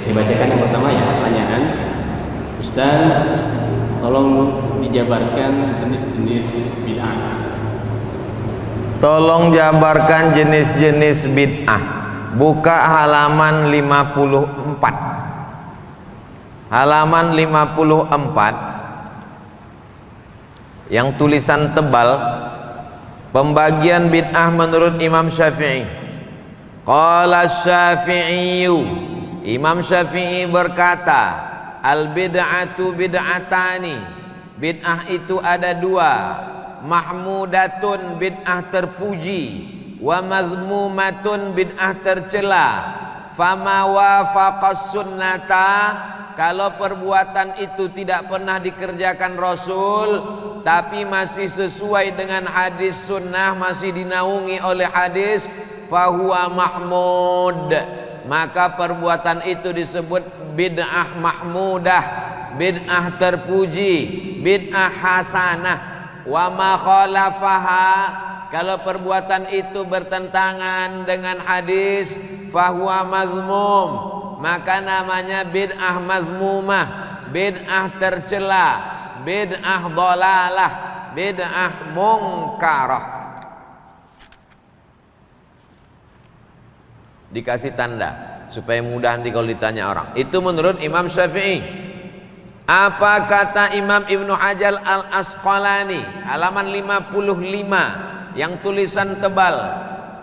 Saya bacakan yang pertama ya, pertanyaan. Ustaz, tolong dijabarkan jenis-jenis bid'ah. Tolong jabarkan jenis-jenis bid'ah. Buka halaman 54. Halaman 54 yang tulisan tebal, pembagian bid'ah menurut Imam Syafi'i. Qala Syafi'i, Imam Syafi'i berkata, al bid'atu bid'atani, bid'ah itu ada dua, mahmudatun bid'ah terpuji, wa mazmumatun bid'ah tercela. Fama wafaqas sunnata, kalau perbuatan itu tidak pernah dikerjakan Rasul tapi masih sesuai dengan hadis sunnah, masih dinaungi oleh hadis, fahuwa mahmud, maka perbuatan itu disebut bid'ah mahmudah, bid'ah terpuji, bid'ah hasanah. Wa ma khalafaha, kalau perbuatan itu bertentangan dengan hadis, fahuwa mazmum, maka namanya bid'ah mazmumah, bid'ah tercela, bid'ah dhalalah, bid'ah mungkarah. Dikasih tanda supaya mudah nanti kalau ditanya orang. Itu menurut Imam Syafi'i. Apa kata Imam Ibnu Hajar Al-Asqalani, halaman 55 yang tulisan tebal.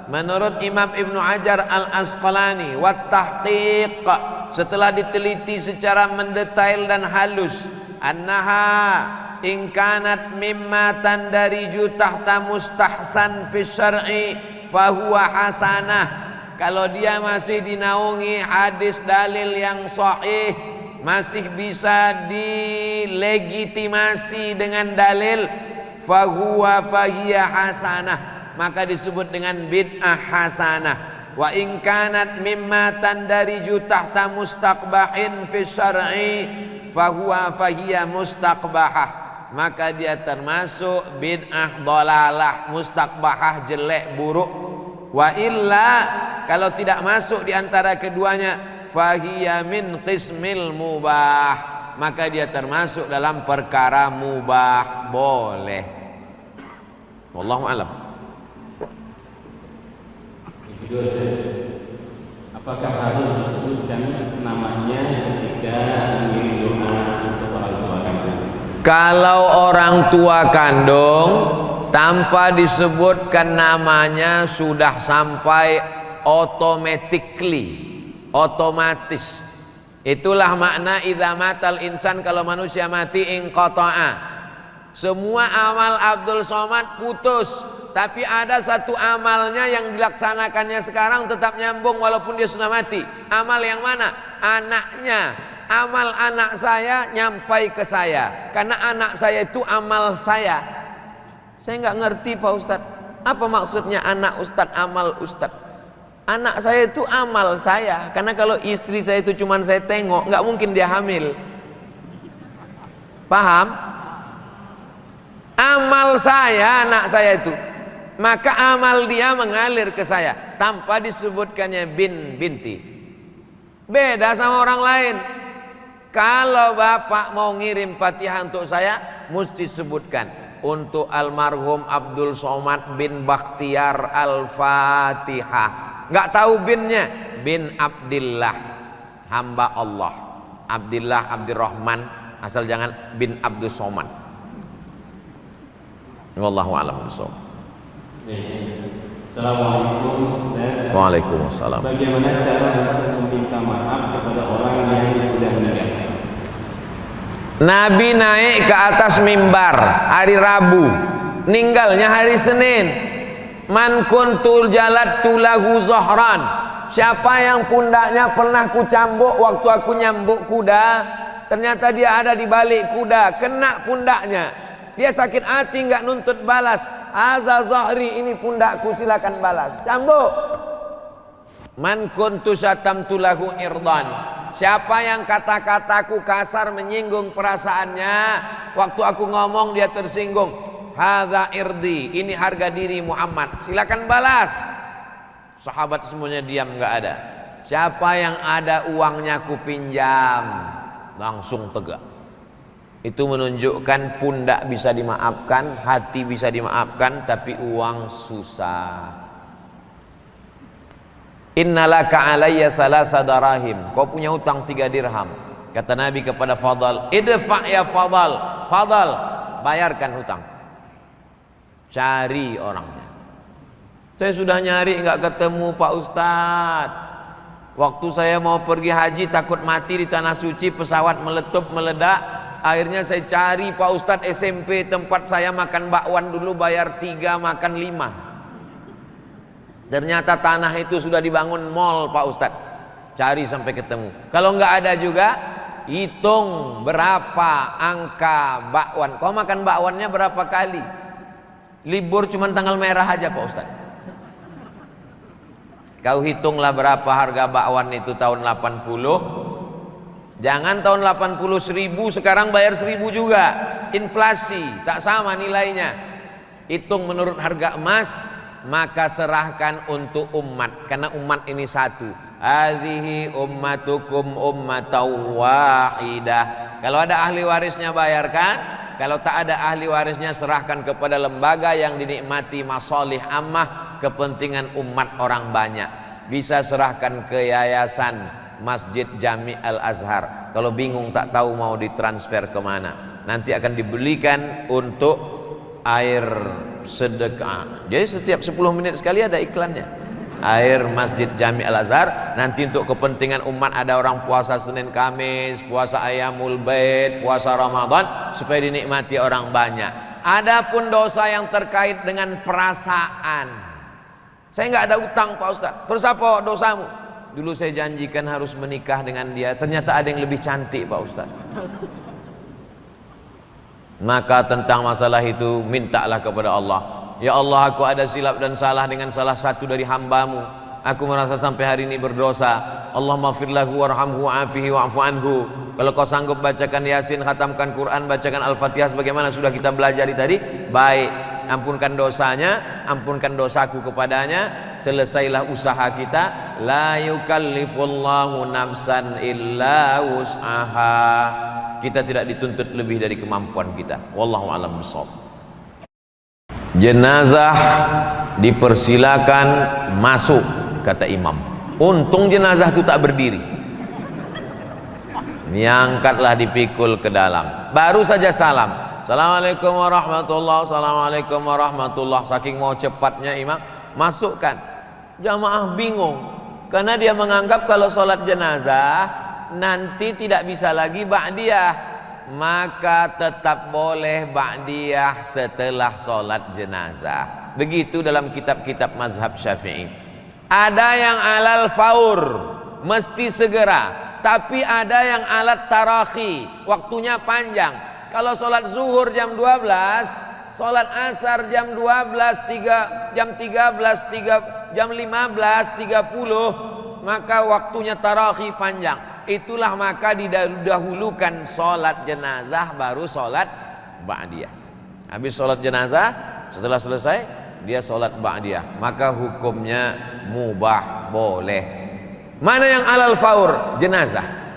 Menurut Imam Ibnu Hajar Al-Asqalani, wat tahqiq, setelah diteliti secara mendetail dan halus, annaha in kanat mimma tandariju tahta mustahsan fi syar'i fahuwa hasanah, kalau dia masih dinaungi hadis dalil yang sahih, masih bisa dilegitimasi dengan dalil, fahuwa fahiya hasanah, maka disebut dengan bid'ah hasanah. Wa in kanat mimma tandariju tahta mustaqbahin fi syar'i fahuwa fahiya mustaqbahah, maka dia termasuk bid'ah dhalalah, mustaqbahah jelek buruk. Wa illa, kalau tidak masuk di antara keduanya, fahiya min qismil mubah, maka dia termasuk dalam perkara mubah, boleh. Wallahu a'lam. Apakah harus disebutkan namanya ketika mengirim doa untuk orang tua kandung? Kalau orang tua kandung tanpa disebutkan namanya sudah sampai otomatis. Itulah makna idza matal insan, kalau manusia mati inqata'a. Semua amal Abdul Somad putus, tapi ada satu amalnya yang dilaksanakannya sekarang tetap nyambung walaupun dia sudah mati. Amal yang mana? Anaknya. Amal anak saya nyampai ke saya, karena anak saya itu amal saya. Saya nggak ngerti Pak Ustadz, apa maksudnya anak Ustadz amal Ustadz? Anak saya itu amal saya, karena kalau istri saya itu cuman saya tengok, nggak mungkin dia hamil. Paham? Amal saya anak saya itu, maka amal dia mengalir ke saya tanpa disebutkannya binti. Beda sama orang lain. Kalau bapak mau ngirim Fatihah untuk saya, mesti sebutkan untuk almarhum Abdul Somad bin Bakhtiar Al-Fatihah. Nggak tahu binnya, bin Abdillah, hamba Allah. Abdillah Abdurrahman, asal jangan bin Abdul Somad. Wallahu a'lam bishawab. Assalamualaikum. Waalaikumsalam. Bagaimana cara untuk meminta maaf kepada orang yang sudah meninggal? Nabi naik ke atas mimbar hari Rabu, meninggalnya hari Senin. Man kuntul jalattu lahu zahran, siapa yang pundaknya pernah ku cambuk waktu aku nyambuk kuda, ternyata dia ada di balik kuda, kena pundaknya. Dia sakit hati, nggak nuntut balas. Haza zahri, ini pundakku, silakan balas. Cambuk. Man kuntu syatamtu lahu irdan, siapa yang kata-kataku kasar menyinggung perasaannya, waktu aku ngomong dia tersinggung. Haza irdi, ini harga diri Muhammad, silakan balas. Sahabat semuanya diam, nggak ada. Siapa yang ada uangnya ku pinjam, langsung tegak. Itu menunjukkan pundak bisa dimaafkan, hati bisa dimaafkan, tapi uang susah. Innalaka alayya thalatha darahim. Kau punya utang 3 dirham. Kata Nabi kepada Fadal, idfa' ya Fadal. Fadal, bayarkan hutang. Cari orangnya. Saya sudah nyari enggak ketemu Pak Ustadz. Waktu saya mau pergi haji takut mati di tanah suci, pesawat meletup meledak. Akhirnya saya cari Pak Ustadz SMP tempat saya makan bakwan dulu, bayar 3 makan 5. Ternyata tanah itu sudah dibangun mall Pak Ustadz. Cari sampai ketemu. Kalau enggak ada juga, hitung berapa angka bakwan. Kau makan bakwannya berapa kali? Libur cuma tanggal merah aja Pak Ustadz. Kau hitunglah berapa harga bakwan itu tahun 80. Jangan tahun 80 1000, sekarang bayar 1000 juga. Inflasi, tak sama nilainya. Hitung menurut harga emas, maka serahkan untuk umat. Karena umat ini satu. Hadhihi ummatukum ummatan wahidah. Kalau ada ahli warisnya bayarkan. Kalau tak ada ahli warisnya serahkan kepada lembaga yang dinikmati masalih ammah, kepentingan umat orang banyak. Bisa serahkan ke yayasan Masjid Jami Al-Azhar. Kalau bingung tak tahu mau ditransfer kemana, nanti akan dibelikan untuk air sedekah. Jadi setiap 10 menit sekali ada iklannya. Air Masjid Jami Al-Azhar. Nanti untuk kepentingan umat, ada orang puasa Senin Kamis, puasa Ayyamul Bait, puasa Ramadan, supaya dinikmati orang banyak. Adapun dosa yang terkait dengan perasaan, saya nggak ada utang Pak Ustadz. Terus apa dosamu? Dulu saya janjikan harus menikah dengan dia, ternyata ada yang lebih cantik Pak Ustaz. Maka tentang masalah itu mintalah kepada Allah. Ya Allah, aku ada silap dan salah dengan salah satu dari hambamu. Aku merasa sampai hari ini berdosa. Allahumma firlahu warhamhu wa'afihi wa'fu anhu. Kalau kau sanggup bacakan Yasin, khatamkan Quran, bacakan Al-Fatihah sebagaimana sudah kita belajari tadi, baik. Ampunkan dosanya, ampunkan dosaku kepadanya. Selesailah usaha kita. La yukallifullahu nafsan illa wus'aha. Kita tidak dituntut lebih dari kemampuan kita. Wallahu a'lam bishawab. Jenazah dipersilakan masuk, kata imam. Untung jenazah itu tak berdiri. Diangkatlah, dipikul ke dalam. Baru saja salam. Assalamualaikum warahmatullahi, assalamualaikum warahmatullahi. Saking mau cepatnya imam, masukkan. Jamaah bingung, karena dia menganggap kalau sholat jenazah nanti tidak bisa lagi ba'diyah, maka tetap boleh ba'diyah setelah sholat jenazah. Begitu dalam kitab-kitab mazhab Syafi'i. Ada yang alal faur, mesti segera, tapi ada yang alat tarakhi, waktunya panjang. Kalau sholat zuhur jam 12, sholat asar jam 12, jam 13, jam 15.30, maka waktunya tarakhi panjang. Itulah maka didahulukan sholat jenazah baru sholat ba'diyah. Habis sholat jenazah, setelah selesai dia sholat ba'diyah, maka hukumnya mubah, boleh. Mana yang alal faur? Jenazah.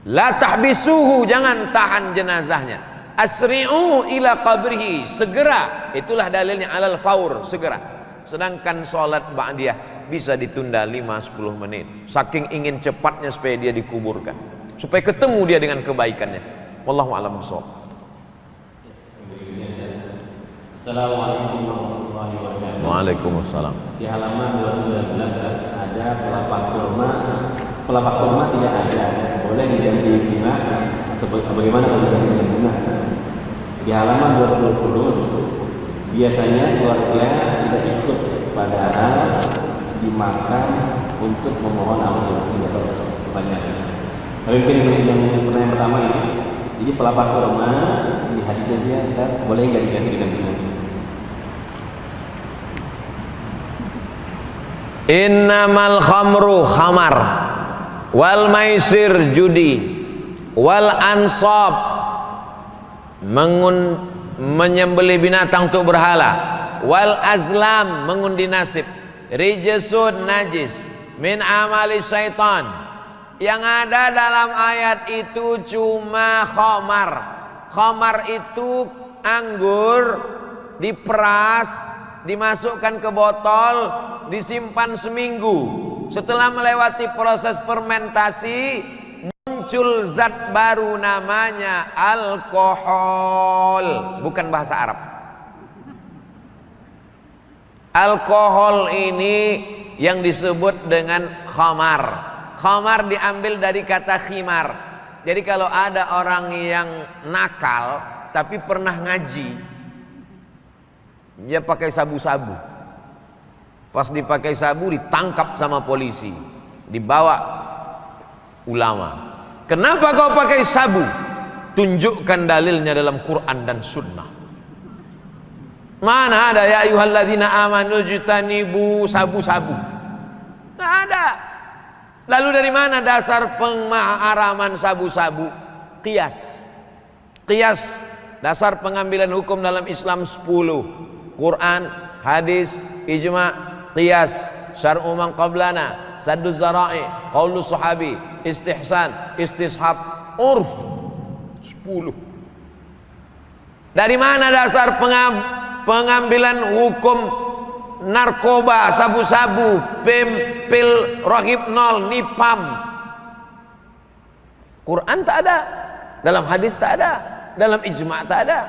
La tahbisuhu, jangan tahan jenazahnya. Asri'u ila qabrihi, segera. Itulah dalilnya alal faur, segera. Sedangkan sholat ba'diyah bisa ditunda 5-10 menit. Saking ingin cepatnya supaya dia dikuburkan, supaya ketemu dia dengan kebaikannya. Wallahu a'lam bishawab. Assalamualaikum warahmatullahi wabarakatuh. Waalaikumsalam. Di halaman 219 ada pelapak kurma. Pelapak kurma tidak ada, boleh diganti bunga atau bagaimana kalau diganti bunga? Di halaman 220 biasanya keluarga tidak ikut pada dimakan untuk memohon amal tidak kebanyakan. Tapi mungkin yang pertanyaan pertama ini, jadi pelapak kurma di hadis saja boleh nggak diganti dengan bunga? Innamal khamru khamar, wal maisir judi, wal ansab menyembelih binatang untuk berhala, wal azlam mengundi nasib, rijsun najis, min amali syaitan. Yang ada dalam ayat itu cuma khamar. Khamar itu anggur diperas, dimasukkan ke botol, disimpan seminggu. Setelah melewati proses fermentasi, muncul zat baru namanya alkohol. Bukan bahasa Arab. Alkohol ini yang disebut dengan khamar. Khamar diambil dari kata khimar. Jadi kalau ada orang yang nakal tapi pernah ngaji, dia pakai sabu-sabu. Pas dipakai sabu ditangkap sama polisi, dibawa ulama. Kenapa kau pakai sabu? Tunjukkan dalilnya dalam Quran dan Sunnah. Mana ada ya ayyuhalladzina amanu jtanibu sabu-sabu? Nggak ada. Lalu dari mana dasar pengharaman sabu-sabu? Qiyas. Qiyas, dasar pengambilan hukum dalam Islam 10. Quran, hadis, ijma', qiyas, syar'u man qablana, saddu zara'i, qaulu sahabi, istihsan, istishab, urf. 10. Dari mana dasar pengambilan hukum narkoba, sabu-sabu, pil rohipnol, nipam? Quran tak ada, dalam hadis tak ada, dalam ijma' tak ada,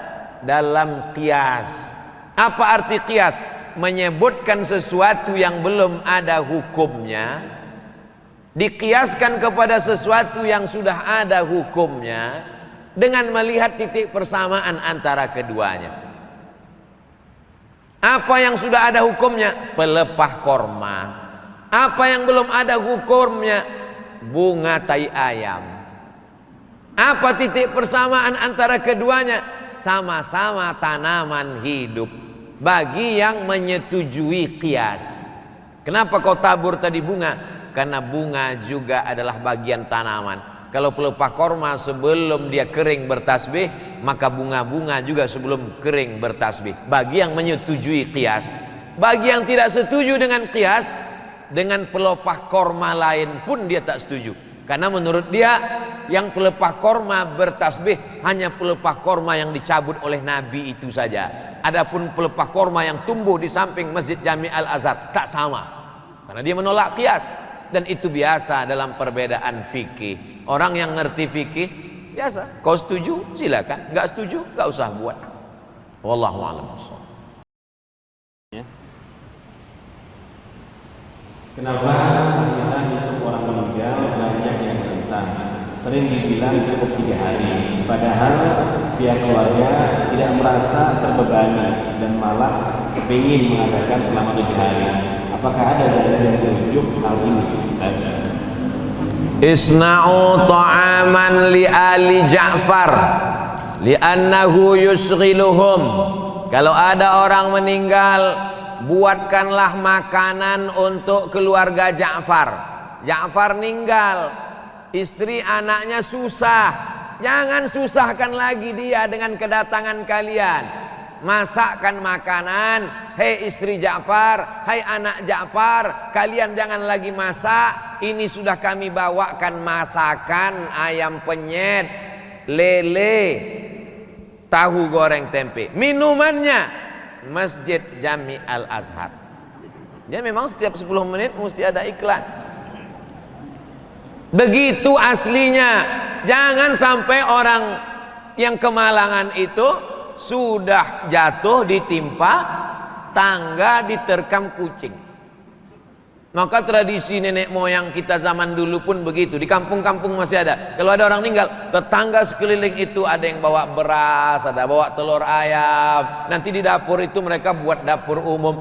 dalam qiyas. Apa arti qiyas? Menyebutkan sesuatu yang belum ada hukumnya, dikiaskan kepada sesuatu yang sudah ada hukumnya, dengan melihat titik persamaan antara keduanya. Apa yang sudah ada hukumnya? Pelepah korma. Apa yang belum ada hukumnya? Bunga tai ayam. Apa titik persamaan antara keduanya? Sama-sama tanaman hidup. Bagi yang menyetujui qiyas. Kenapa kau tabur tadi bunga? Karena bunga juga adalah bagian tanaman. Kalau pelepah korma sebelum dia kering bertasbih, maka bunga-bunga juga sebelum kering bertasbih. Bagi yang menyetujui qiyas. Bagi yang tidak setuju dengan qiyas, dengan pelepah korma lain pun dia tak setuju. Karena menurut dia yang pelepah korma bertasbih hanya pelepah korma yang dicabut oleh Nabi itu saja. Adapun pelepah korma yang tumbuh di samping Masjid Jami' Al-Azhar tak sama. Karena dia menolak qiyas. Dan itu biasa dalam perbedaan fikih. Orang yang ngerti fikih biasa. Kau setuju silakan, nggak setuju nggak usah buat. Wallahu a'lam. Ya. Kenapa tahlilan untuk orang meninggal banyak yang menentang? Sering dibilang cukup 3 hari. Padahal pihak keluarga tidak merasa terbebani dan malah ingin mengadakan selama 3 hari. Apakah ada dalil yang menunjuk hal ini? Isna'u ta'aman li ali Ja'far li'annahu yusghiluhum. Kalau ada orang meninggal, buatkanlah makanan untuk keluarga Ja'far. Ja'far meninggal, istri anaknya susah. Jangan susahkan lagi dia dengan kedatangan kalian. Masakkan makanan. Hei istri Ja'far, hai anak Ja'far, kalian jangan lagi masak. Ini sudah kami bawakan masakan ayam penyet, lele, tahu goreng tempe. Minumannya Masjid Jami' Al-Azhar. Dia memang setiap 10 menit mesti ada iklan. Begitu aslinya. Jangan sampai orang yang kemalangan itu sudah jatuh ditimpa tangga, diterkam kucing. Maka tradisi nenek moyang kita zaman dulu pun begitu. Di kampung-kampung masih ada. Kalau ada orang meninggal, tetangga sekeliling itu ada yang bawa beras, ada bawa telur ayam. Nanti di dapur itu mereka buat dapur umum.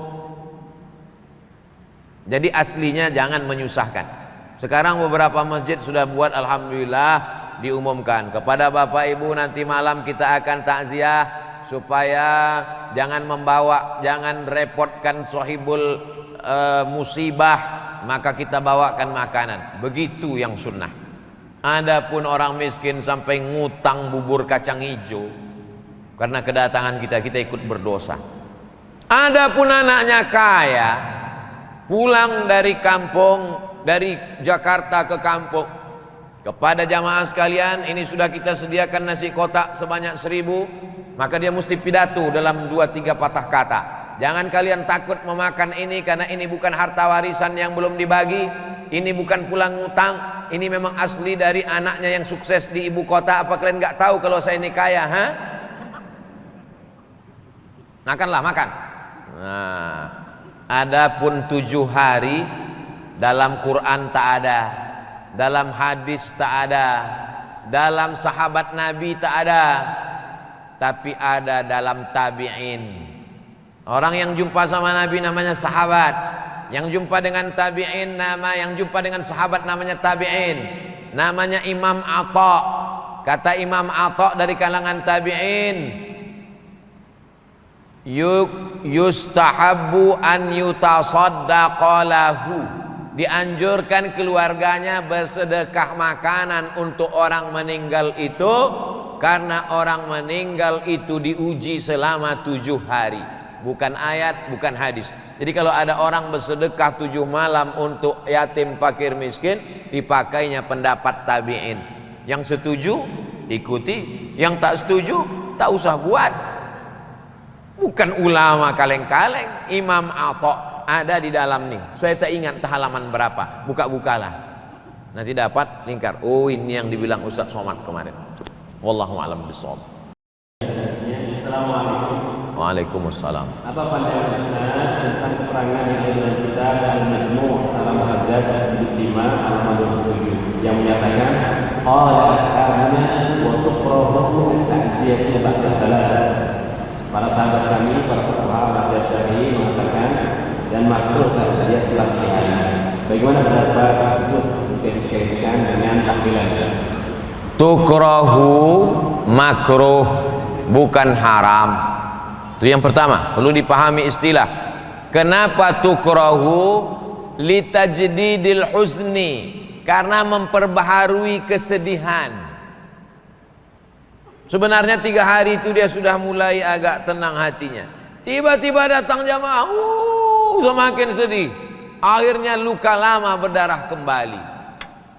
Jadi aslinya jangan menyusahkan. Sekarang beberapa masjid sudah buat, alhamdulillah, diumumkan kepada bapak ibu nanti malam kita akan takziah, supaya jangan membawa, jangan repotkan sahibul musibah, maka kita bawakan makanan. Begitu yang sunnah. Adapun orang miskin sampai ngutang bubur kacang hijau karena kedatangan kita ikut berdosa. Adapun anaknya kaya, pulang dari kampung dari Jakarta ke kampung. Kepada jamaah sekalian, ini sudah kita sediakan nasi kotak sebanyak 1000, maka dia mesti pidato dalam 2-3 patah kata. Jangan kalian takut memakan ini, karena ini bukan harta warisan yang belum dibagi, ini bukan pulang ngutang, ini memang asli dari anaknya yang sukses di ibu kota. Apa kalian nggak tahu kalau saya ini kaya? Makanlah, makan. Nah, adapun 7 hari dalam Quran tak ada, dalam hadis tak ada, dalam sahabat Nabi tak ada, tapi ada dalam tabi'in. Orang yang jumpa sama Nabi namanya sahabat, yang jumpa dengan tabi'in yang jumpa dengan sahabat namanya tabi'in, namanya Imam Atha. Kata Imam Atha dari kalangan tabi'in, yustahabbu an yutasaddaqa lahu, dianjurkan keluarganya bersedekah makanan untuk orang meninggal itu, karena orang meninggal itu diuji selama 7 hari. Bukan ayat, bukan hadis. Jadi kalau ada orang bersedekah 7 malam untuk yatim, fakir, miskin, dipakainya pendapat tabi'in. Yang setuju ikuti, yang tak setuju tak usah buat. Bukan ulama kaleng-kaleng. Imam Atha ada di dalam nih, saya tak ingat halaman berapa, buka-bukalah nanti dapat lingkar. Oh, ini yang dibilang Ustaz Somad kemarin. Wallahu a'lam bishawab. Assalamualaikum. Waalaikumsalam. Apa pandangan Ustaz tentang keterangan yang ada dalam kitab Al-Majmu' Salam Hazard jilid 5 halaman 27 yang menyatakan qala ashabuna wa tuqrahu ta'ziyatu ba'da salasah. Para sahabat kami, para fuqaha mazhab Syafi'i mengatakan dan makruh ta'ziyah setelah 3 hari. Bagaimana pendapat tersebut dikaitkan dengan tahlilan? Tukrahu makruh, bukan haram. Itu yang pertama, perlu dipahami istilah. Kenapa tukrahu? Litajdidil huzni, karena memperbaharui kesedihan. Sebenarnya 3 hari itu dia sudah mulai agak tenang hatinya. Tiba-tiba datang jamaah, semakin sedih. Akhirnya luka lama berdarah kembali.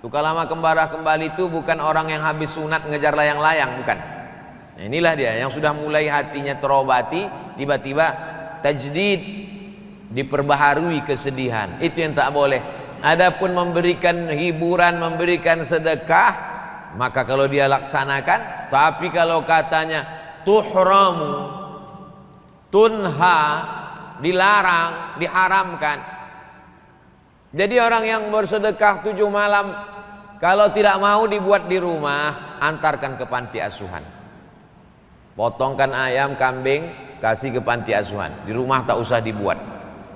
Luka lama berdarah kembali itu bukan orang yang habis sunat ngejar layang-layang, bukan. Nah, inilah dia yang sudah mulai hatinya terobati, tiba-tiba tajdid, diperbaharui kesedihan. Itu yang tak boleh. Adapun memberikan hiburan, memberikan sedekah, maka kalau dia laksanakan. Tapi kalau katanya tuhramu, tunha, dilarang, diharamkan. Jadi orang yang bersedekah 7 malam, kalau tidak mau dibuat di rumah, antarkan ke panti asuhan. Potongkan ayam, kambing, kasih ke panti asuhan. Di rumah tak usah dibuat.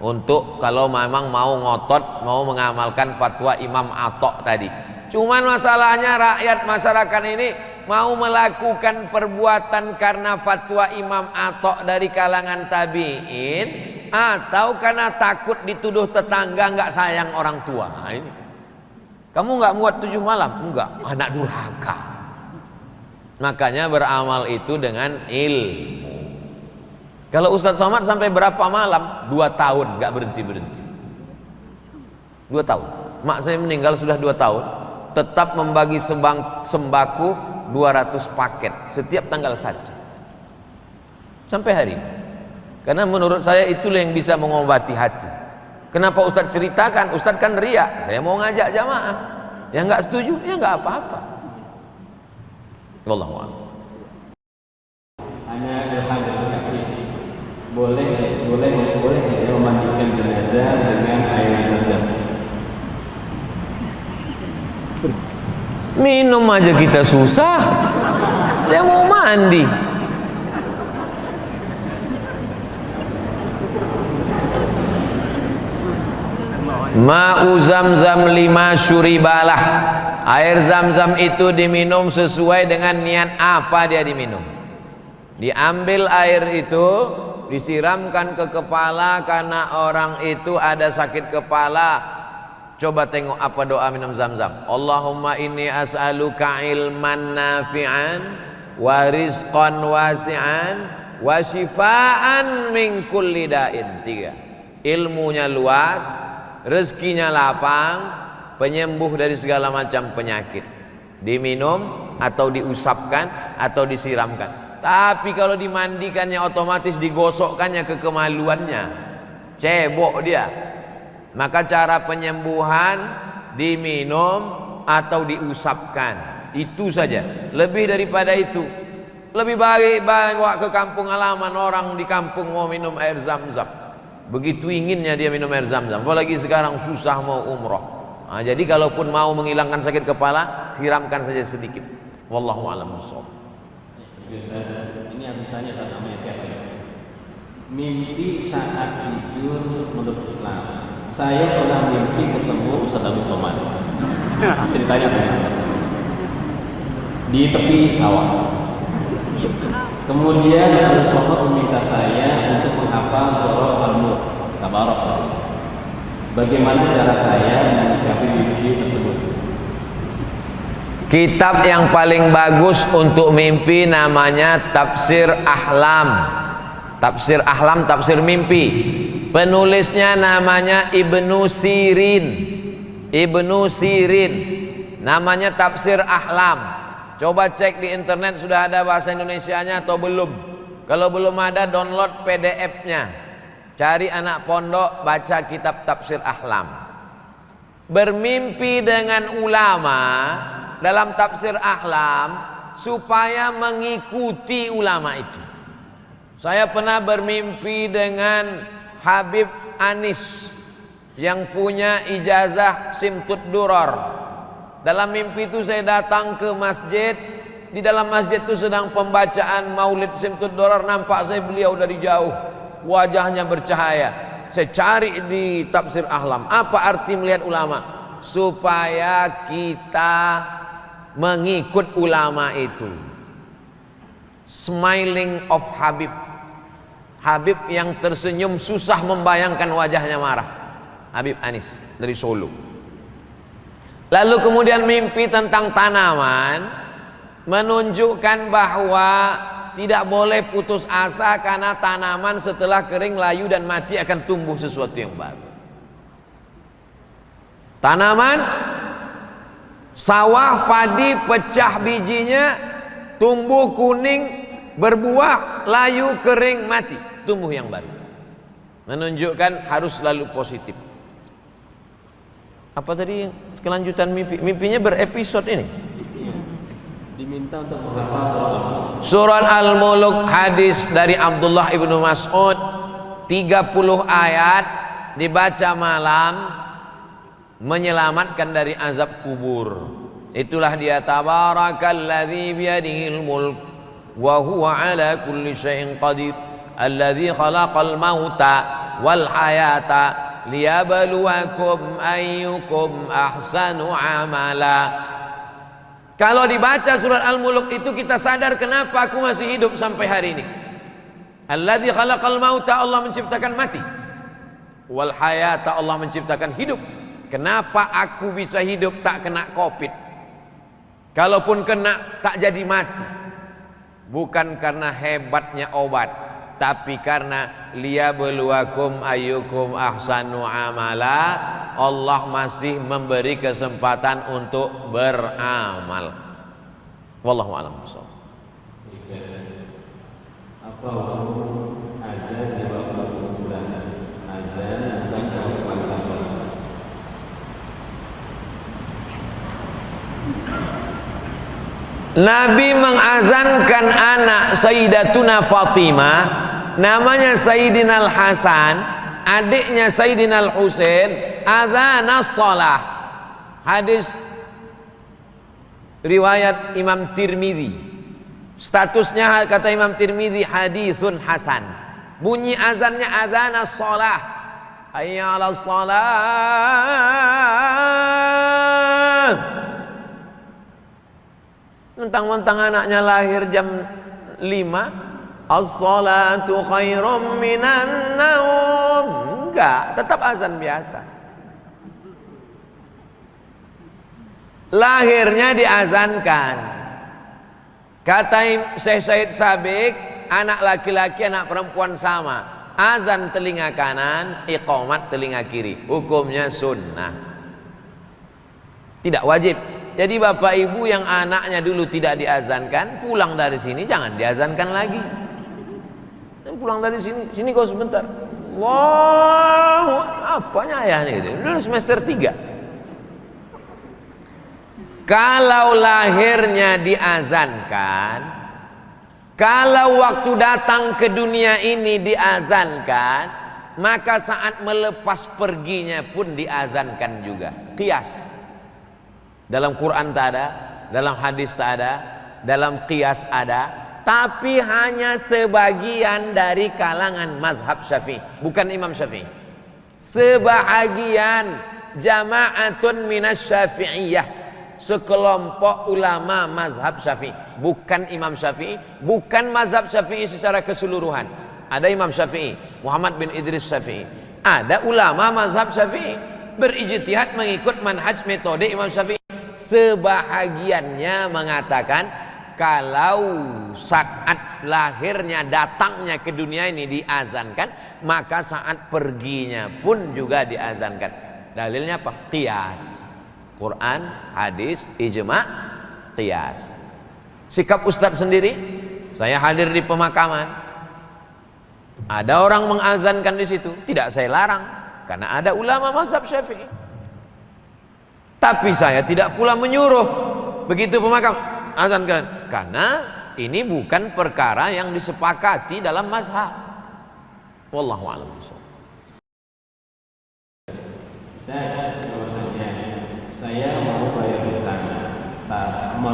Untuk kalau memang mau ngotot, mau mengamalkan fatwa Imam Atha tadi. Cuman masalahnya rakyat masyarakat ini mau melakukan perbuatan karena fatwa Imam Atha dari kalangan tabi'in, atau karena takut dituduh tetangga nggak sayang orang tua. Nah, ini. Kamu nggak muat 7 malam? Enggak, anak durhaka. Makanya beramal itu dengan ilmu. Kalau Ustadz Somad sampai berapa malam? 2 tahun nggak berhenti-berhenti. 2 tahun. Mak saya meninggal sudah 2 tahun. Tetap membagi sembako 200 paket setiap tanggal 1 sampai hari ini. Karena menurut saya itulah yang bisa mengobati hati. Kenapa Ustadz ceritakan? Ustadz kan riak, saya mau ngajak jamaah. Yang nggak setuju, ya nggak apa-apa. Wallahu a'lam. Hanya Ilham dan kasih. Boleh ya memandikan jenazah dengan air zam-zam. Minum aja kita susah. Dia mau mandi. Ma'u zamzam 5 syuribalah. Air zam-zam itu diminum sesuai dengan niat apa dia diminum. Diambil air itu, disiramkan ke kepala karena orang itu ada sakit kepala. Coba tengok apa doa minum zam-zam. Allahumma inni as'aluka ilman nafi'an wa rizqan wasi'an wa shifaan min kulli da'in. 3. Ilmunya luas, rezekinya lapang, penyembuh dari segala macam penyakit. Diminum atau diusapkan atau disiramkan. Tapi kalau dimandikannya otomatis digosokkannya ke kemaluannya, cebok dia. Maka cara penyembuhan diminum atau diusapkan, itu saja. Lebih daripada itu, lebih baik bawa ke kampung halaman orang di kampung mau minum air zam-zam. Begitu inginnya dia minum air zam-zam. Apalagi sekarang susah mau umroh. Nah, jadi kalaupun mau menghilangkan sakit kepala, siramkan saja sedikit. Wallahu a'lam bishawab. Ini yang ditanya kan namanya siapa ya? Mimpi saat tidur menurut Islam. Saya pernah mimpi ketemu Ustaz Abdul Somad. Ceritanya bagaimana? Di tepi sawah. Kemudian Abdul Somad meminta saya untuk menghafal surah Al-Mulk, Tabarak. Bagaimana cara saya menyikapi mimpi tersebut? Kitab yang paling bagus untuk mimpi namanya Tafsir Ahlam. Tafsir Ahlam, tafsir mimpi. Penulisnya namanya Ibnu Sirin. Ibnu Sirin. Namanya Tafsir Ahlam. Coba cek di internet sudah ada bahasa Indonesianya atau belum. Kalau belum ada, download PDF-nya. Cari anak pondok, baca kitab Tafsir Ahlam. Bermimpi dengan ulama dalam Tafsir Ahlam supaya mengikuti ulama itu. Saya pernah bermimpi dengan Habib Anis yang punya ijazah Simtud Duror. Dalam mimpi itu saya datang ke masjid. Di dalam masjid itu sedang pembacaan Maulid Simtud Duror. Nampak saya beliau dari jauh, wajahnya bercahaya. Saya cari di Tafsir Ahlam, apa arti melihat ulama? Supaya kita mengikut ulama itu. Smiling of Habib. Habib yang tersenyum susah membayangkan wajahnya marah. Habib Anis dari Solo. Lalu kemudian mimpi tentang tanaman, menunjukkan bahwa tidak boleh putus asa karena tanaman setelah kering, layu dan mati akan tumbuh sesuatu yang baru. Tanaman, sawah, padi, pecah bijinya, tumbuh kuning, berbuah, layu, kering, mati, tumbuh yang baru. Menunjukkan harus selalu positif. Apa tadi kelanjutan mimpi? Mimpinya berepisode ini. Diminta untuk menghafal Surat Al-Mulk, hadis dari Abdullah ibnu Mas'ud, 30 ayat dibaca malam menyelamatkan dari azab kubur. Itulah dia, tabarakalladzi biyadihil mulk wa huwa ala kulli syai'in qadir alladzi khalaqal mauta wal hayata liyabluwakum ayyukum ahsanu amala. Kalau dibaca surat Al-Mulk itu kita sadar kenapa aku masih hidup sampai hari ini. Alladzi khalaqal mauta, Allah menciptakan mati. Wal hayata, Allah menciptakan hidup. Kenapa aku bisa hidup tak kena Covid? Kalaupun kena tak jadi mati. Bukan karena hebatnya obat, tapi karena liyabluwakum ayyukum ahsanu amala. Allah masih memberi kesempatan untuk beramal. Wallahu a'lam bishawab. Apa hukum azan di waktu bulan? Azan bukan kalau pada sholat. Nabi mengazankan anak Sayyidatuna Fatimah, namanya Sayyidina Al-Hasan, adiknya Sayyidina Al-Husain, adzanas shalah. Hadis riwayat Imam Tirmidzi. Statusnya kata Imam Tirmidzi hadisun hasan. Bunyi azannya adzanas shalah. Hayya 'alas shalah. Mentang-mentang anaknya lahir jam 5, as-salatu khairum minan naum. Enggak, tetap azan biasa. Lahirnya diazankan. Kata Syekh Said Sabiq, anak laki-laki anak perempuan sama. Azan telinga kanan, iqamat telinga kiri. Hukumnya sunnah. Tidak wajib. Jadi bapak ibu yang anaknya dulu tidak diazankan, pulang dari sini jangan diazankan lagi. Pulang dari sini kau sebentar. Wow, apanya ayahnya gitu. Dulu semester 3. Kalau lahirnya diazankan, kalau waktu datang ke dunia ini diazankan, maka saat melepas perginya pun diazankan juga. Qiyas. Dalam Quran tak ada, dalam hadis tak ada, dalam qiyas ada, tapi hanya sebagian dari kalangan mazhab Syafi'i, bukan Imam Syafi'i. Sebahagian jama'atun minas Syafi'iyah, sekelompok ulama mazhab Syafi'i, bukan Imam Syafi'i, bukan mazhab Syafi'i secara keseluruhan. Ada Imam Syafi'i, Muhammad bin Idris Syafi'i, ada ulama mazhab Syafi'i berijtihad mengikut manhaj metode Imam Syafi'i. Sebahagiannya mengatakan kalau saat lahirnya datangnya ke dunia ini diazankan, maka saat perginya pun juga diazankan. Dalilnya apa? Qiyas. Quran, hadis, ijma', qiyas. Sikap Ustadz sendiri, saya hadir di pemakaman, ada orang mengazankan di situ, tidak saya larang karena ada ulama mazhab Syafi'i. Tapi saya tidak pula menyuruh begitu pemakam azankan, karena ini bukan perkara yang disepakati dalam mazhab. Wallahu a'lam bishawab. Saya mau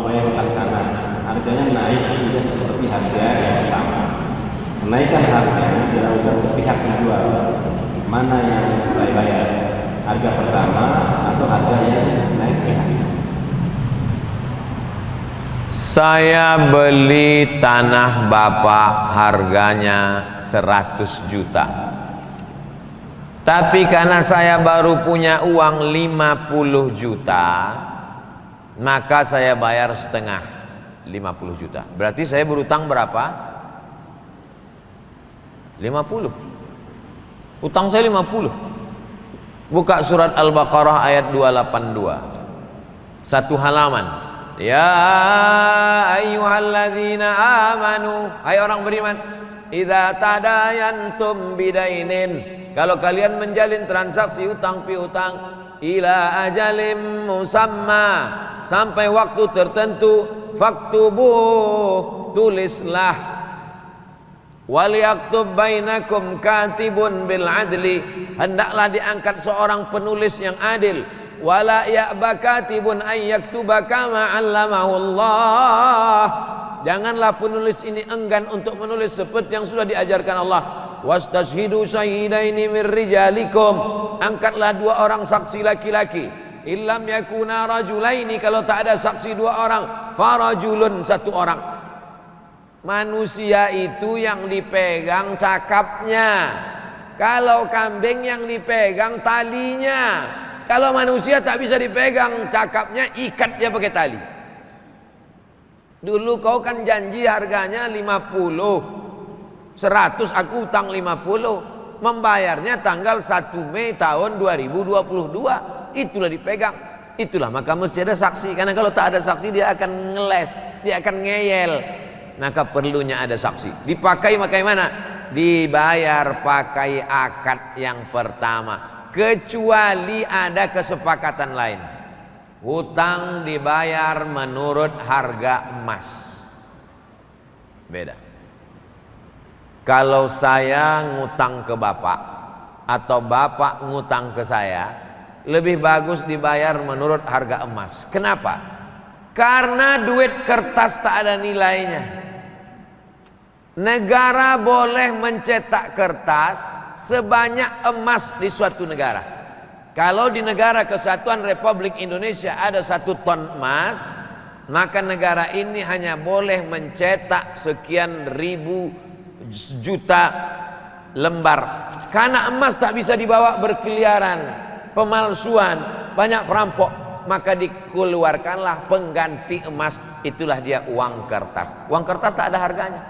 bayar hutang, tanah, harganya naik tidak seperti harga yang pertama. Kenaikan harga dilakukan sepihak kedua. Mana yang saya bayar? Harga pertama atau harga yang naik sepihak? Saya beli tanah bapak harganya 100 juta. Tapi karena saya baru punya uang 50 juta, maka saya bayar setengah 50 juta. Berarti saya berutang berapa? 50. Utang saya 50. Buka surat Al-Baqarah ayat 282. Satu halaman. Ya ayyuhalladzina amanu, hai orang beriman, idza tadayantum bidainin, kalau kalian menjalin transaksi utang piutang, ila ajalim musamma, sampai waktu tertentu, faktubuh, tulislah. Waliyaktub bainakum katibun bil adli, hendaklah diangkat seorang penulis yang adil. Wala ya'ba katibun ay yaktuba kama 'allamahu Allah, janganlah penulis ini enggan untuk menulis seperti yang sudah diajarkan Allah. Wastashhidu syahidaini min rijalikum, angkatlah 2 orang saksi laki-laki. Illam yakuna rajulaini, kalau tak ada saksi 2 orang, farajulun, 1 orang. Manusia itu yang dipegang cakapnya, kalau kambing yang dipegang talinya. Kalau manusia tak bisa dipegang cakapnya, ikat dia pakai tali. Dulu kau kan janji harganya 50, 100 aku utang 50, membayarnya tanggal 1 Mei tahun 2022, itulah dipegang. Itulah maka mesti ada saksi, karena kalau tak ada saksi dia akan ngeles, dia akan ngeyel. Maka perlunya ada saksi. Dipakai mana? Dibayar pakai akad yang pertama, kecuali ada kesepakatan lain. Hutang dibayar menurut harga emas, beda. Kalau saya ngutang ke bapak atau bapak ngutang ke saya, lebih bagus dibayar menurut harga emas. Kenapa? Karena duit kertas tak ada nilainya. Negara boleh mencetak kertas sebanyak emas di suatu negara. Kalau di negara Kesatuan Republik Indonesia ada 1 ton emas, maka negara ini hanya boleh mencetak sekian ribu juta lembar. Karena emas tak bisa dibawa berkeliaran, pemalsuan, banyak perampok, maka dikeluarkanlah pengganti emas, itulah dia uang kertas. Uang kertas tak ada harganya.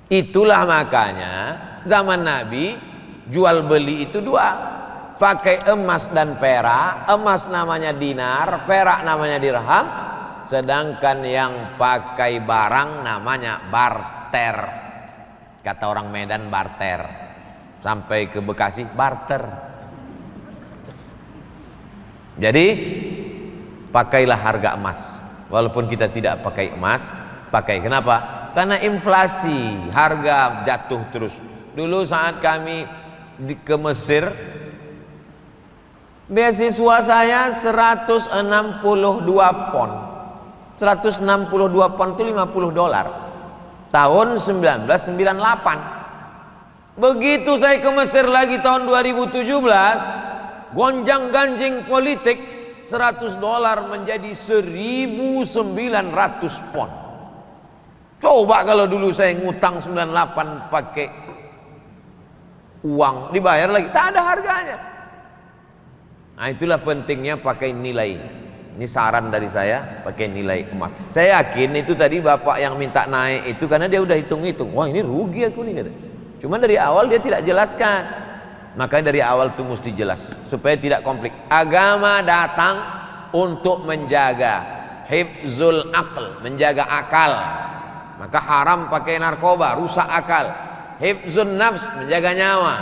Itulah makanya zaman Nabi jual beli itu 2. pakai emas dan perak. Emas namanya dinar, perak namanya dirham, sedangkan yang pakai barang namanya barter. Kata orang Medan barter, sampai ke Bekasi barter. Jadi pakailah harga emas. Walaupun kita tidak pakai emas, pakai. Kenapa? Karena inflasi, harga jatuh terus. Dulu saat kami ke Mesir, beasiswa saya 162 pon. 162 pon itu 50 dolar. Tahun 1998. Begitu saya ke Mesir lagi tahun 2017, gonjang-ganjing politik, 100 dolar menjadi 1.900 pon. Coba kalau dulu saya ngutang 98 pakai uang, dibayar lagi, tak ada harganya. Nah, itulah pentingnya pakai nilai. Ini saran dari saya, pakai nilai emas. Saya yakin itu tadi bapak yang minta naik itu karena dia udah hitung-hitung. Wah, ini rugi aku nih, kata. Cuma dari awal dia tidak jelaskan. Makanya dari awal itu mesti jelas supaya tidak konflik. Agama datang untuk menjaga hifzul aql, menjaga akal. Maka haram pakai narkoba, rusak akal. Hifzun nafs, menjaga nyawa,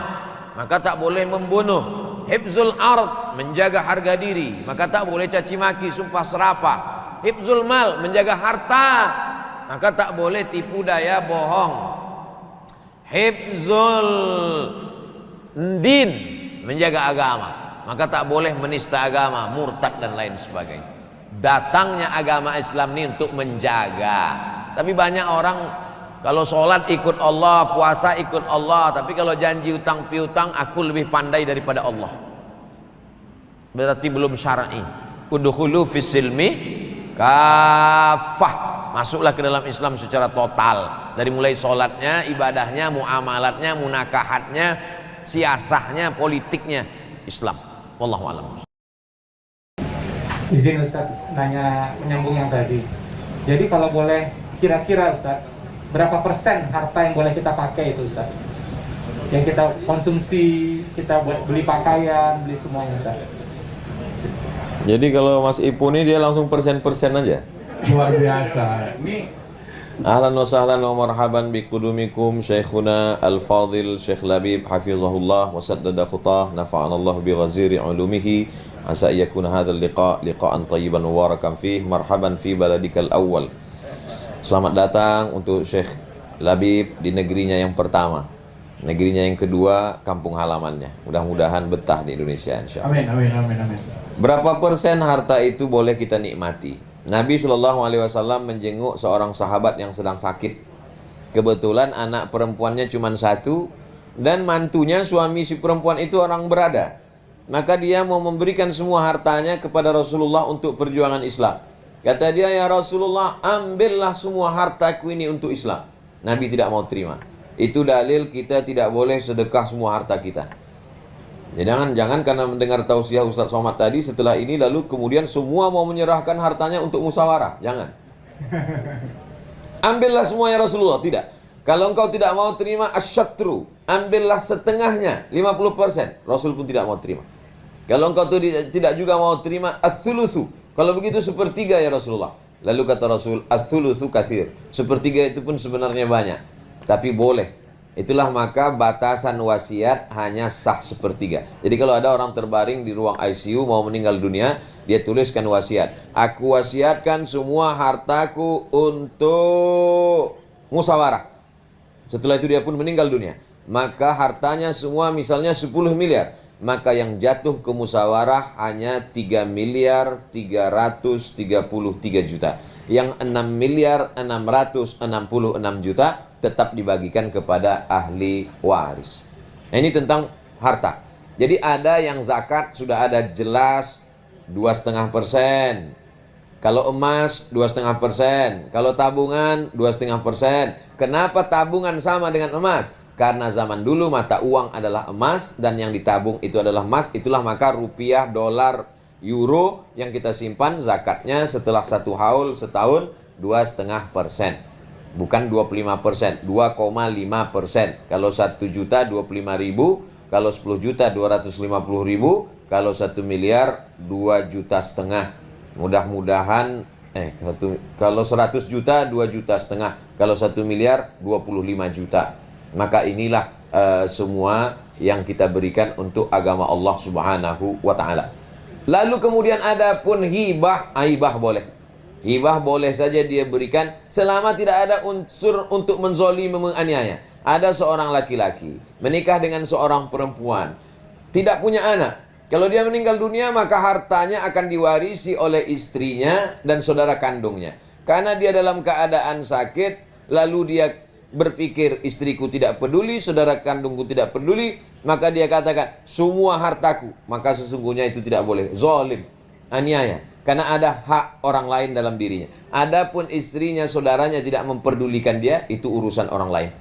maka tak boleh membunuh. Hifzul ard, menjaga harga diri, maka tak boleh caci maki, sumpah serapah. Hifzul mal, menjaga harta, maka tak boleh tipu daya, bohong. Hifzul din, menjaga agama, maka tak boleh menista agama, murtad dan lain sebagainya. Datangnya agama Islam ini untuk menjaga. Tapi banyak orang kalau sholat ikut Allah, puasa ikut Allah, tapi kalau janji utang piutang, aku lebih pandai daripada Allah. Berarti belum syar'i. Udkhulu fis silmi kafah. Masuklah ke dalam Islam secara total. Dari mulai sholatnya, ibadahnya, muamalatnya, munakahatnya, siasahnya, politiknya, Islam. Wallahu a'lam. Izin Ustaz nanya menyambung yang tadi. Jadi kalau boleh kira-kira Ustaz, berapa persen harta yang boleh kita pakai itu Ustaz? Yang kita konsumsi, kita buat beli pakaian, beli semuanya Ustaz. Jadi kalau Mas Ipu ini dia langsung persen-persen aja. Luar biasa. Ini Ahlan wa sahlan wa marhaban biqudumikum Syekhuna Al-Fadil Syekh Labib hafizahullah wa saddada khutah nafa'anallahu bi ghaziri ulumihi asa yakuna hadzal liqa'an tayyiban mubarakan fih. Marhaban fi baladikal awwal. Selamat datang untuk Syekh Labib di negerinya yang pertama, negerinya yang kedua, kampung halamannya. Mudah-mudahan betah di Indonesia insyaallah. amin, amin, amin, amin. Berapa persen harta itu boleh kita nikmati? Nabi SAW menjenguk seorang sahabat yang sedang sakit. Kebetulan anak perempuannya cuma satu, dan mantunya suami si perempuan itu orang berada. Maka dia mau memberikan semua hartanya kepada Rasulullah untuk perjuangan Islam. Kata dia, ya Rasulullah, ambillah semua hartaku ini untuk Islam. Nabi tidak mau terima. Itu dalil kita tidak boleh sedekah semua harta kita. Ya, jangan karena mendengar tausiah Ustaz Somad tadi, setelah ini lalu kemudian semua mau menyerahkan hartanya untuk musyawarah. Jangan. Ambillah semua ya Rasulullah. Tidak. Kalau engkau tidak mau terima asyatru, ambillah setengahnya, 50%. Rasul pun tidak mau terima. Kalau engkau tidak juga mau terima as-sulusu, kalau begitu sepertiga ya Rasulullah. Lalu kata Rasul, as-sulusu katsir. Sepertiga itu pun sebenarnya banyak, tapi boleh. Itulah maka batasan wasiat hanya sah sepertiga. Jadi kalau ada orang terbaring di ruang ICU mau meninggal dunia, dia tuliskan wasiat. Aku wasiatkan semua hartaku untuk musyawarah. Setelah itu dia pun meninggal dunia. Maka hartanya semua misalnya 10 miliar. Maka yang jatuh ke musyawarah hanya 3 miliar 333 juta. Yang 6 miliar 666 juta tetap dibagikan kepada ahli waris. Nah, ini tentang harta. Jadi ada yang zakat sudah ada jelas 2,5%. Kalau emas 2,5%. Kalau tabungan 2,5%. Kenapa tabungan sama dengan emas? Karena zaman dulu mata uang adalah emas dan yang ditabung itu adalah emas. Itulah maka rupiah, dolar, euro yang kita simpan zakatnya setelah 1 haul setahun 2,5%. Bukan 25%, 2,5%. Kalau 1 juta 25 ribu, Kalau 10 juta 250.000, kalau 1 miliar 2,5 juta. Mudah-mudahan kalau 100 juta 2,5 juta, kalau 1 miliar 25 juta. Maka inilah semua yang kita berikan untuk agama Allah Subhanahu wa taala. Lalu kemudian ada pun hibah boleh. Hibah boleh saja dia berikan selama tidak ada unsur untuk menzolimi, menganiaya. Ada seorang laki-laki menikah dengan seorang perempuan, tidak punya anak. Kalau dia meninggal dunia, maka hartanya akan diwarisi oleh istrinya dan saudara kandungnya. Karena dia dalam keadaan sakit, lalu dia berpikir istriku tidak peduli, saudara kandungku tidak peduli, maka dia katakan semua hartaku. Maka sesungguhnya itu tidak boleh, zalim, aniaya. Karena ada hak orang lain dalam dirinya. Adapun istrinya, saudaranya tidak memperdulikan dia, itu urusan orang lain.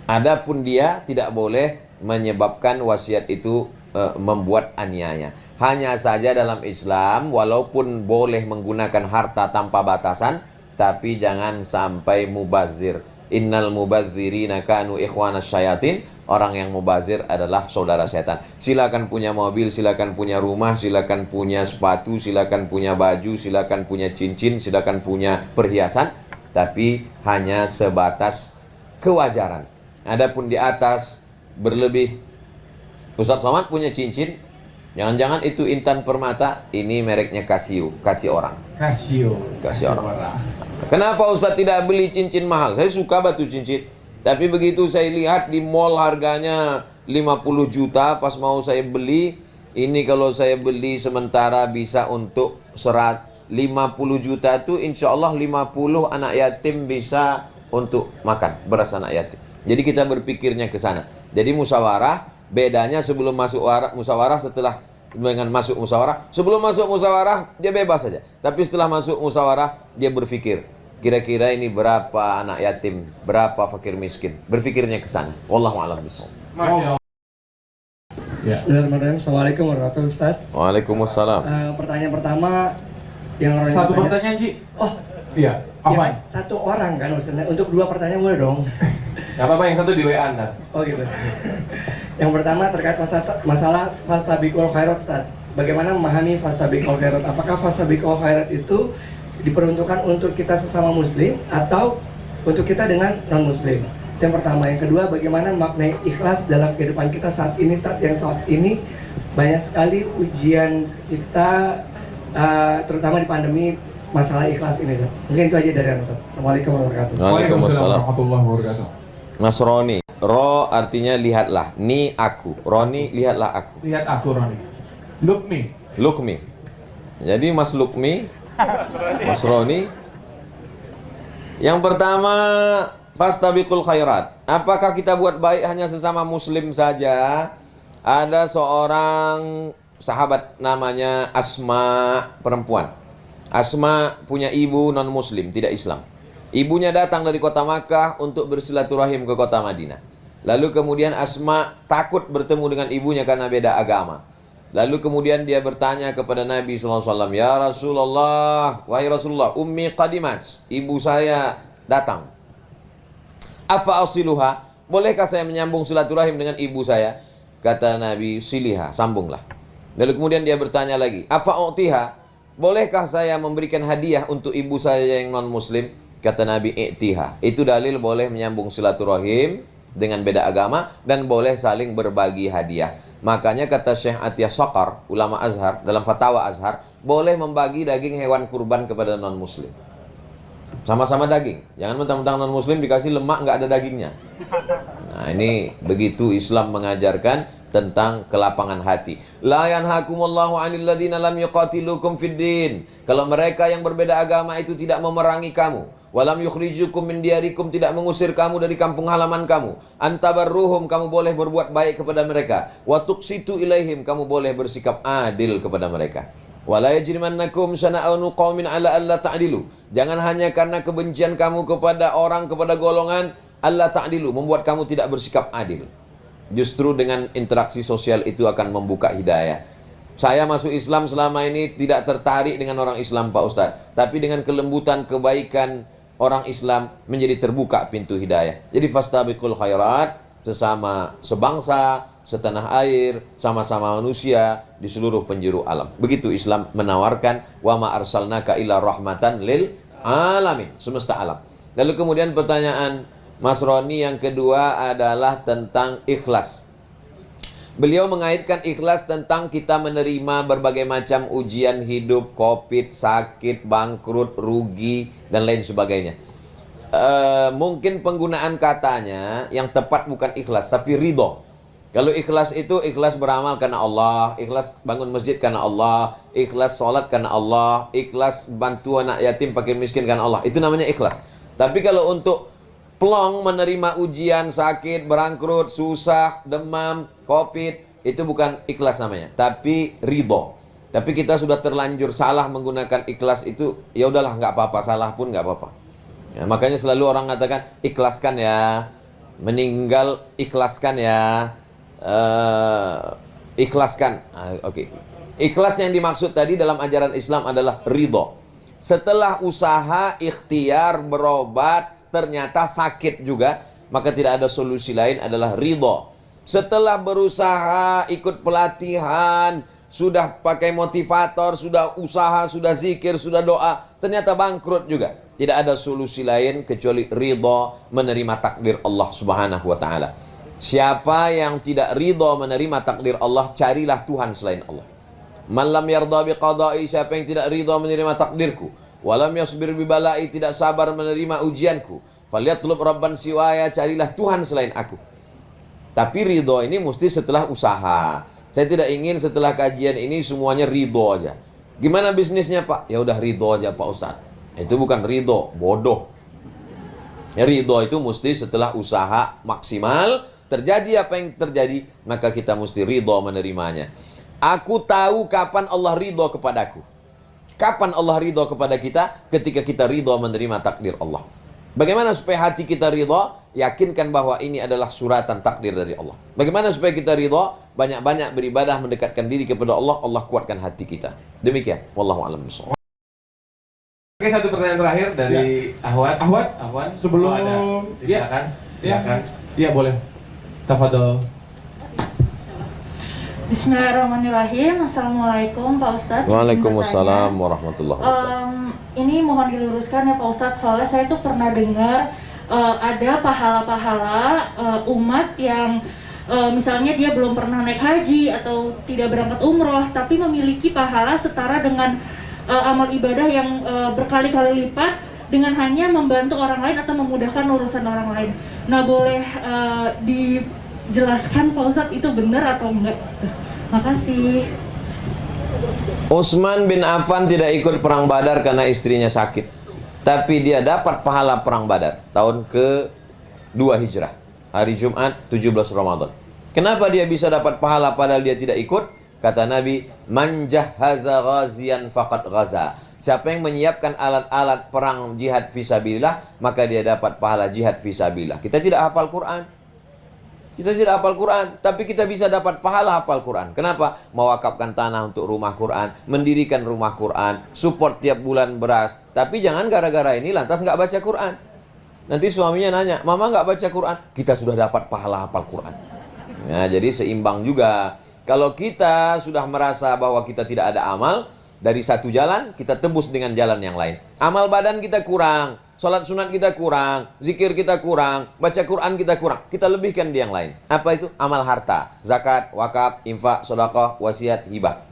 Adapun dia tidak boleh menyebabkan wasiat itu membuat aniaya. Hanya saja dalam Islam, walaupun boleh menggunakan harta tanpa batasan, tapi jangan sampai mubazir. Innal mubazzirina kanu ikhwanas syayatin. Orang yang mubazir adalah saudara setan. Silakan punya mobil, silakan punya rumah, silakan punya sepatu, silakan punya baju, silakan punya cincin, silakan punya perhiasan, tapi hanya sebatas kewajaran. Adapun di atas berlebih. Ustaz Somad punya cincin, jangan-jangan itu Intan Permata, ini mereknya Casio, kasih orang. Casio orang. Kenapa Ustaz tidak beli cincin mahal? Saya suka batu cincin, tapi begitu saya lihat di mall harganya 50 juta, pas mau saya beli, ini kalau saya beli sementara bisa untuk 50 juta itu insya Allah 50 anak yatim bisa untuk makan beras anak yatim. Jadi kita berpikirnya ke sana. Jadi musyawarah, bedanya sebelum masuk musyawarah, setelah dengan masuk musyawarah. Sebelum masuk musyawarah dia bebas saja. Tapi setelah masuk musyawarah dia berpikir, kira-kira ini berapa anak yatim, berapa fakir miskin. Berpikirnya ke sana. Wallahu a'lam bishawab. Bismillahirrahmanirrahim. Assalamualaikum warahmatullahi wabarakatuh. Waalaikumsalam. Pertanyaan pertama yang satu pertanyaan, Ji. Oh, iya. Apa? Ya, satu orang kan Ustaz. Untuk 2 pertanyaan boleh dong? Gak apa-apa, yang satu di WA Anda. Oh gitu. Yang pertama terkait masalah fastabiqul khairat, Ustaz. Bagaimana memahami fastabiqul khairat? Apakah fastabiqul khairat itu diperuntukkan untuk kita sesama muslim atau untuk kita dengan non muslim? Yang pertama. Yang kedua, bagaimana maknai ikhlas dalam kehidupan kita saat ini, Ustaz? Yang saat ini banyak sekali ujian kita, terutama di pandemi, masalah ikhlas ini, Ustaz. Mungkin itu aja dari Anda, Ustaz. Assalamualaikum warahmatullahi wabarakatuh. Waalaikumsalam warahmatullahi wabarakatuh. Mas Roni, Ro artinya lihatlah, ni aku, Roni lihatlah aku. Lihat aku, Roni. Look me. Look me. Jadi Mas Lukmi, Mas Roni. Yang pertama, fastabiqul khairat. Apakah kita buat baik hanya sesama muslim saja? Ada seorang sahabat namanya Asma, perempuan. Asma punya ibu non muslim, tidak Islam. Ibunya datang dari kota Makkah untuk bersilaturahim ke kota Madinah. Lalu kemudian Asma takut bertemu dengan ibunya karena beda agama. Lalu kemudian dia bertanya kepada Nabi SAW, "Ya Rasulullah, wahai Rasulullah, ummi qadimat, ibu saya datang. Afa asiluha, bolehkah saya menyambung silaturahim dengan ibu saya?" Kata Nabi, "Siliha, sambunglah." Lalu kemudian dia bertanya lagi, "Afa u'tiha, bolehkah saya memberikan hadiah untuk ibu saya yang non muslim?" Kata Nabi, "I'tiha." Itu dalil boleh menyambung silaturahim dengan beda agama dan boleh saling berbagi hadiah. Makanya kata Syekh Atiyah Saqar, ulama Azhar, dalam fatwa Azhar, boleh membagi daging hewan kurban kepada non muslim. Sama-sama daging. Jangan mentang-mentang non muslim dikasih lemak nggak ada dagingnya. Nah, ini begitu Islam mengajarkan tentang kelapangan hati. La yanhakumullahu 'anil ladzina lam yuqatilukum fid din. Kalau mereka yang berbeda agama itu tidak memerangi kamu, walam yukhrijukum min diyarikum, tidak mengusir kamu dari kampung halaman kamu, antabarruhum, kamu boleh berbuat baik kepada mereka, wa tuqsitu ilaihim, kamu boleh bersikap adil kepada mereka. Wala yajrimannakum shana'anu qaumin 'ala alla ta'dilu. Jangan hanya karena kebencian kamu kepada orang, kepada golongan, alla ta'dilu, membuat kamu tidak bersikap adil. Justru dengan interaksi sosial itu akan membuka hidayah. Saya masuk Islam selama ini tidak tertarik dengan orang Islam, Pak Ustadz, tapi dengan kelembutan, kebaikan orang Islam menjadi terbuka pintu hidayah. Jadi fastabiqul khairat, sesama sebangsa, setanah air, sama-sama manusia di seluruh penjuru alam. Begitu Islam menawarkan wa ma arsalnaka illa rahmatan lil alamin, semesta alam. Lalu kemudian pertanyaan Mas Roni yang kedua adalah tentang ikhlas. Beliau mengaitkan ikhlas tentang kita menerima berbagai macam ujian hidup, COVID, sakit, bangkrut, rugi, dan lain sebagainya. Mungkin penggunaan katanya yang tepat bukan ikhlas, tapi ridho. Kalau ikhlas itu ikhlas beramal karena Allah, ikhlas bangun masjid karena Allah, ikhlas sholat karena Allah, ikhlas bantu anak yatim fakir miskin karena Allah. Itu namanya ikhlas. Tapi kalau untuk plong menerima ujian, sakit, berangkrut, susah, demam, COVID, itu bukan ikhlas namanya, tapi ridho. Tapi kita sudah terlanjur salah menggunakan ikhlas itu, ya udahlah nggak apa-apa, salah pun nggak apa-apa. Ya, makanya selalu orang katakan ikhlaskan ya, meninggal ikhlaskan ya. Ikhlaskan. Oke. Ikhlas yang dimaksud tadi dalam ajaran Islam adalah ridho. Setelah usaha, ikhtiar, berobat, ternyata sakit juga, maka tidak ada solusi lain adalah ridho. Setelah berusaha, ikut pelatihan, sudah pakai motivator, sudah usaha, sudah zikir, sudah doa, ternyata bangkrut juga. Tidak ada solusi lain kecuali ridho menerima takdir Allah Subhanahu wa Ta'ala. Siapa yang tidak ridho menerima takdir Allah, carilah Tuhan selain Allah. Man lam yarda biqada'i, siapa yang tidak ridho menerima takdirku, walam yasbir bibalai, tidak sabar menerima ujianku, falyatlub rabban siwaya, carilah Tuhan selain aku. Tapi ridho ini mesti setelah usaha. Saya tidak ingin setelah kajian ini semuanya ridho aja. Gimana bisnisnya Pak? Ya udah ridho aja Pak Ustadz. Itu bukan ridho, bodoh. Ya, ridho itu mesti setelah usaha maksimal. Terjadi apa yang terjadi, maka kita mesti ridho menerimanya. Aku tahu kapan Allah ridho kepadaku. Kapan Allah ridho kepada kita? Ketika kita ridho menerima takdir Allah. Bagaimana supaya hati kita ridho? Yakinkan bahwa ini adalah suratan takdir dari Allah. Bagaimana supaya kita ridho? Banyak-banyak beribadah, mendekatkan diri kepada Allah. Allah kuatkan hati kita. Demikian. Wallahu a'lam bishawab. Oke, satu pertanyaan terakhir dari Ahwat. Ahwat, sebelum silakan. Iya, boleh. Tafadhol. Bismillahirrahmanirrahim. Assalamualaikum Pak Ustadz. Waalaikumsalam warahmatullahi wabarakatuh. Ini mohon diluruskan ya Pak Ustadz, soalnya saya tuh pernah dengar ada pahala-pahala umat yang misalnya dia belum pernah naik haji atau tidak berangkat umroh, tapi memiliki pahala setara dengan amal ibadah yang berkali-kali lipat dengan hanya membantu orang lain atau memudahkan urusan orang lain. Nah, boleh dijelaskan Pak Ustadz itu benar atau enggak? Makasih. Utsman bin Affan tidak ikut perang Badar karena istrinya sakit. Tapi dia dapat pahala perang Badar tahun ke-2 Hijrah. Hari Jumat 17 Ramadan. Kenapa dia bisa dapat pahala padahal dia tidak ikut? Kata Nabi, man jahhaza ghaziyan faqad ghaza. Siapa yang menyiapkan alat-alat perang jihad fisabilillah, maka dia dapat pahala jihad fisabilillah. Kita tidak hafal Quran. Kita tidak hafal Quran, tapi kita bisa dapat pahala hafal Quran. Kenapa? Mewakafkan tanah untuk rumah Quran, mendirikan rumah Quran, support tiap bulan beras. Tapi jangan gara-gara ini lantas nggak baca Quran. Nanti suaminya nanya, mama nggak baca Quran? Kita sudah dapat pahala hafal Quran. Nah, jadi seimbang juga. Kalau kita sudah merasa bahwa kita tidak ada amal, dari satu jalan, kita tebus dengan jalan yang lain. Amal badan kita kurang, sholat sunat kita kurang, zikir kita kurang, baca Quran kita kurang. Kita lebihkan di yang lain. Apa itu? Amal harta, zakat, wakaf, infak, sedekah, wasiat, hibah.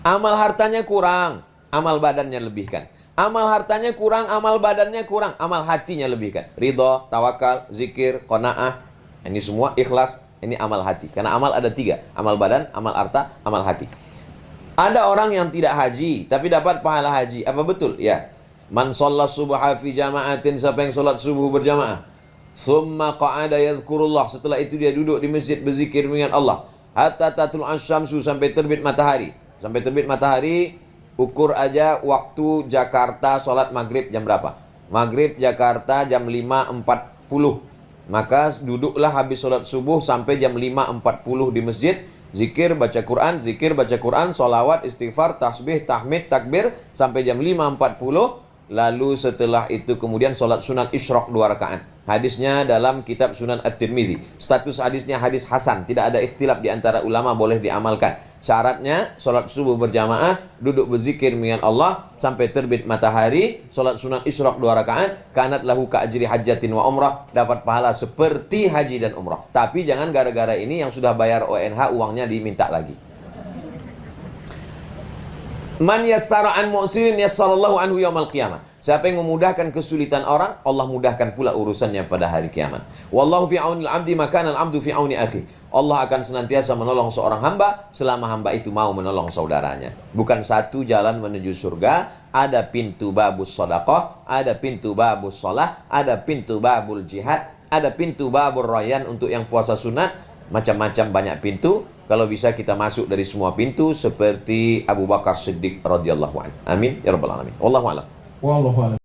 Amal hartanya kurang, amal badannya lebihkan. Amal hartanya kurang, amal badannya kurang, amal hatinya lebihkan. Ridho, tawakal, zikir, qanaah. Ini semua ikhlas, ini amal hati. Karena amal ada 3, amal badan, amal harta, amal hati. Ada orang yang tidak haji, tapi dapat pahala haji. Apa betul? Ya. Man shalla subha fi jama'atin, siapa yang sholat subuh berjamaah. Summa qa'ada yadhkurullah, setelah itu dia duduk di masjid berzikir mengingat Allah. Hatta tatul asyamsu, sampai terbit matahari. Sampai terbit matahari, ukur aja waktu Jakarta sholat maghrib jam berapa. Maghrib Jakarta jam 5.40. Maka duduklah habis sholat subuh sampai jam 5.40 di masjid. Zikir, baca Quran, solawat, istighfar, tasbih, tahmid, takbir sampai jam 5.40. Lalu setelah itu kemudian sholat sunat isyraq 2 rakaat. Hadisnya dalam kitab Sunan At-Tirmidzi. Status hadisnya hadis hasan, tidak ada ikhtilaf di antara ulama, boleh diamalkan. Syaratnya sholat subuh berjamaah, duduk berzikir mengingat Allah sampai terbit matahari, sholat sunat isyraq 2 rakaat, kanat lahu ka ajri hajjatin wa umrah, dapat pahala seperti haji dan umrah. Tapi jangan gara-gara ini yang sudah bayar ONH uangnya diminta lagi. Man yassara an mu'sirin yassarallahu anhu yaumal qiyamah. Siapa yang memudahkan kesulitan orang, Allah mudahkan pula urusannya pada hari kiamat. Wallahu fi aunil 'abdi maka al-'abdu fi auni akhi. Allah akan senantiasa menolong seorang hamba selama hamba itu mau menolong saudaranya. Bukan satu jalan menuju surga, ada pintu babus sedekah, ada pintu babus shalah, ada pintu babul jihad, ada pintu babur rayyan untuk yang puasa sunat, macam-macam banyak pintu. Kalau bisa kita masuk dari semua pintu seperti Abu Bakar Siddiq radhiyallahu anhu. Amin ya rabbal alamin. Wallahu a'lam. Wallahu a'lam.